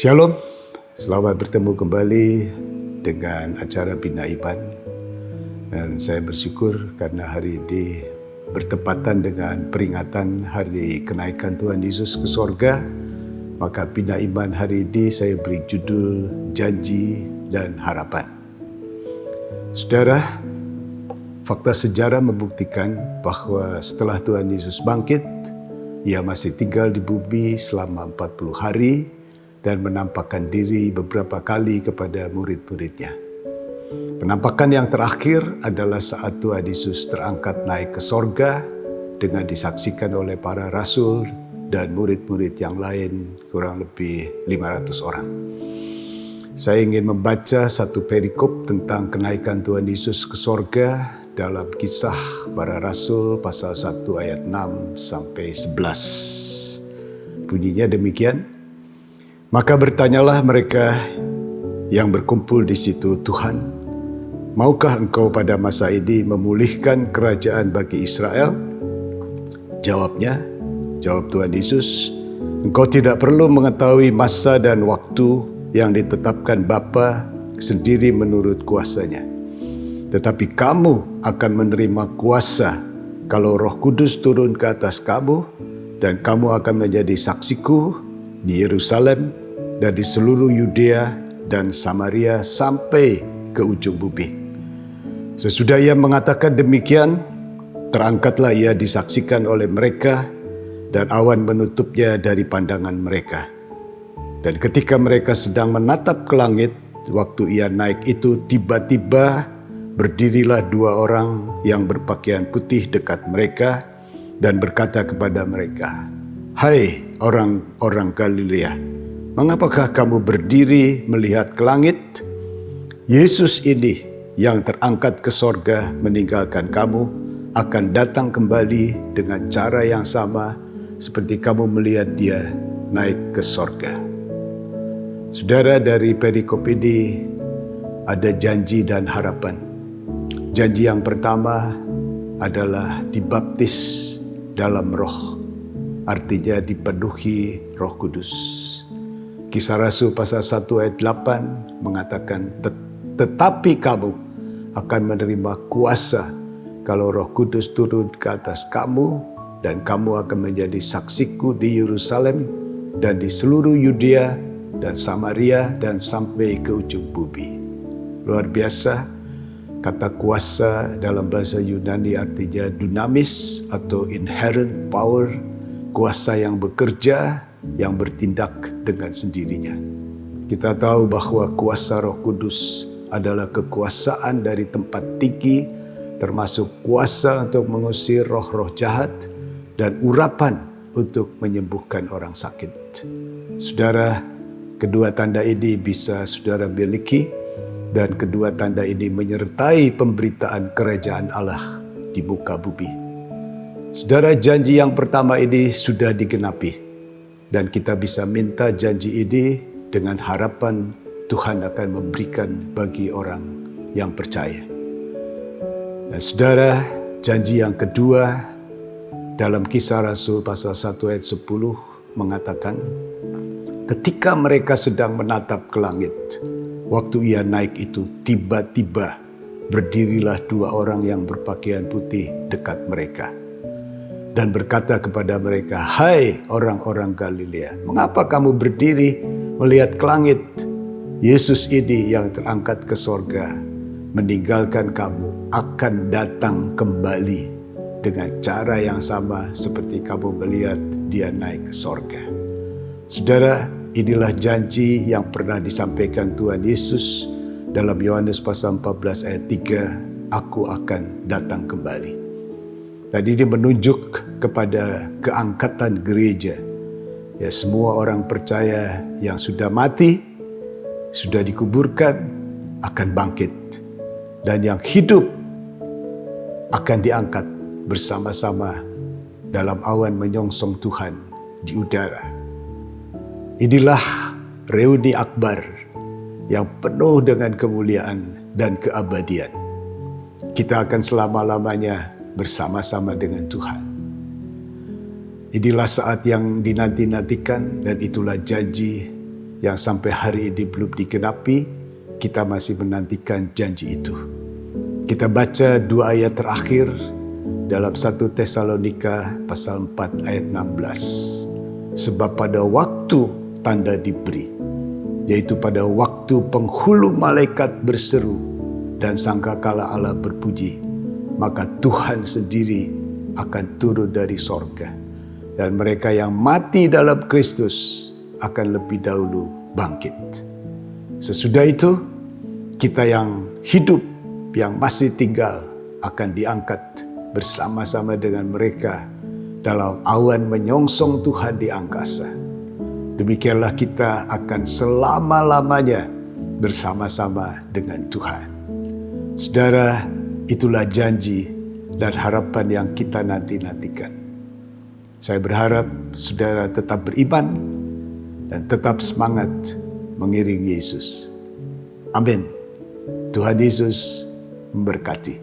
Shalom, selamat bertemu kembali dengan acara Bina Iman. Dan saya bersyukur karena hari ini bertepatan dengan peringatan hari kenaikan Tuhan Yesus ke sorga. Maka Bina Iman hari ini saya beri judul Janji dan Harapan. Saudara, fakta sejarah membuktikan bahwa setelah Tuhan Yesus bangkit, Ia masih tinggal di bumi selama 40 hari dan menampakkan diri beberapa kali kepada murid-muridnya. Penampakan yang terakhir adalah saat Tuhan Yesus terangkat naik ke sorga dengan disaksikan oleh para rasul dan murid-murid yang lain, kurang lebih 500 orang. Saya ingin membaca satu perikop tentang kenaikan Tuhan Yesus ke sorga dalam Kisah Para Rasul pasal 1 ayat 6 sampai 11. Bunyinya demikian. Maka bertanyalah mereka yang berkumpul di situ, Tuhan, maukah Engkau pada masa ini memulihkan kerajaan bagi Israel? Jawab Tuhan Yesus, Engkau tidak perlu mengetahui masa dan waktu yang ditetapkan Bapa sendiri menurut kuasanya. Tetapi kamu akan menerima kuasa kalau Roh Kudus turun ke atas kamu, dan kamu akan menjadi saksiku di Yerusalem dan di seluruh Yudea dan Samaria sampai ke ujung bumi. Sesudah Ia mengatakan demikian, terangkatlah Ia disaksikan oleh mereka dan awan menutupnya dari pandangan mereka. Dan ketika mereka sedang menatap ke langit, waktu Ia naik itu tiba-tiba berdirilah dua orang yang berpakaian putih dekat mereka dan berkata kepada mereka, "Hai orang-orang Galilea, mengapakah kamu berdiri melihat ke langit? Yesus ini yang terangkat ke sorga meninggalkan kamu akan datang kembali dengan cara yang sama seperti kamu melihat Dia naik ke sorga." Saudara, dari perikop ini ada janji dan harapan. Janji yang pertama adalah dibaptis dalam Roh, artinya dipenuhi Roh Kudus. Kisah Rasul pasal 1 ayat 8 mengatakan, tetapi kamu akan menerima kuasa kalau Roh Kudus turun ke atas kamu, dan kamu akan menjadi saksiku di Yerusalem dan di seluruh Yudea dan Samaria dan sampai ke ujung bumi. Luar biasa. Kata kuasa dalam bahasa Yunani artinya dunamis atau inherent power, kuasa yang bekerja, yang bertindak dengan sendirinya. Kita tahu bahwa kuasa Roh Kudus adalah kekuasaan dari tempat tinggi, termasuk kuasa untuk mengusir roh-roh jahat dan urapan untuk menyembuhkan orang sakit. Saudara, kedua tanda ini bisa saudara miliki, dan kedua tanda ini menyertai pemberitaan kerajaan Allah di muka bumi. Saudara, janji yang pertama ini sudah digenapi, dan kita bisa minta janji ini dengan harapan Tuhan akan memberikan bagi orang yang percaya. Dan saudara, janji yang kedua dalam Kisah Rasul pasal 1 ayat 10 mengatakan, ketika mereka sedang menatap ke langit, waktu Ia naik itu tiba-tiba berdirilah dua orang yang berpakaian putih dekat mereka dan berkata kepada mereka, "Hai orang-orang Galilea, mengapa kamu berdiri melihat ke langit? Yesus ini yang terangkat ke sorga meninggalkan kamu akan datang kembali dengan cara yang sama seperti kamu melihat Dia naik ke sorga." Saudara, inilah janji yang pernah disampaikan Tuhan Yesus dalam Yohanes pasal 14 ayat 3, "Aku akan datang kembali." Tadi ini menunjuk kepada keangkatan gereja. Ya, semua orang percaya yang sudah mati, sudah dikuburkan, akan bangkit. Dan yang hidup akan diangkat bersama-sama dalam awan menyongsong Tuhan di udara. Inilah reuni akbar yang penuh dengan kemuliaan dan keabadian. Kita akan selama-lamanya bersama-sama dengan Tuhan. Inilah saat yang dinanti-nantikan dan itulah janji yang sampai hari ini belum digenapi, kita masih menantikan janji itu. Kita baca 2 ayat terakhir dalam 1 Tesalonika pasal 4 ayat 16. Sebab pada waktu tanda diberi, yaitu pada waktu penghulu malaikat berseru dan sangkakala Allah berpuji, maka Tuhan sendiri akan turun dari sorga. Dan mereka yang mati dalam Kristus akan lebih dahulu bangkit. Sesudah itu, kita yang hidup, yang masih tinggal, akan diangkat bersama-sama dengan mereka dalam awan menyongsong Tuhan di angkasa. Demikianlah kita akan selama-lamanya bersama-sama dengan Tuhan. Saudara, itulah janji dan harapan yang kita nanti-nantikan. Saya berharap saudara tetap beriman dan tetap semangat mengiringi Yesus. Amin. Tuhan Yesus memberkati.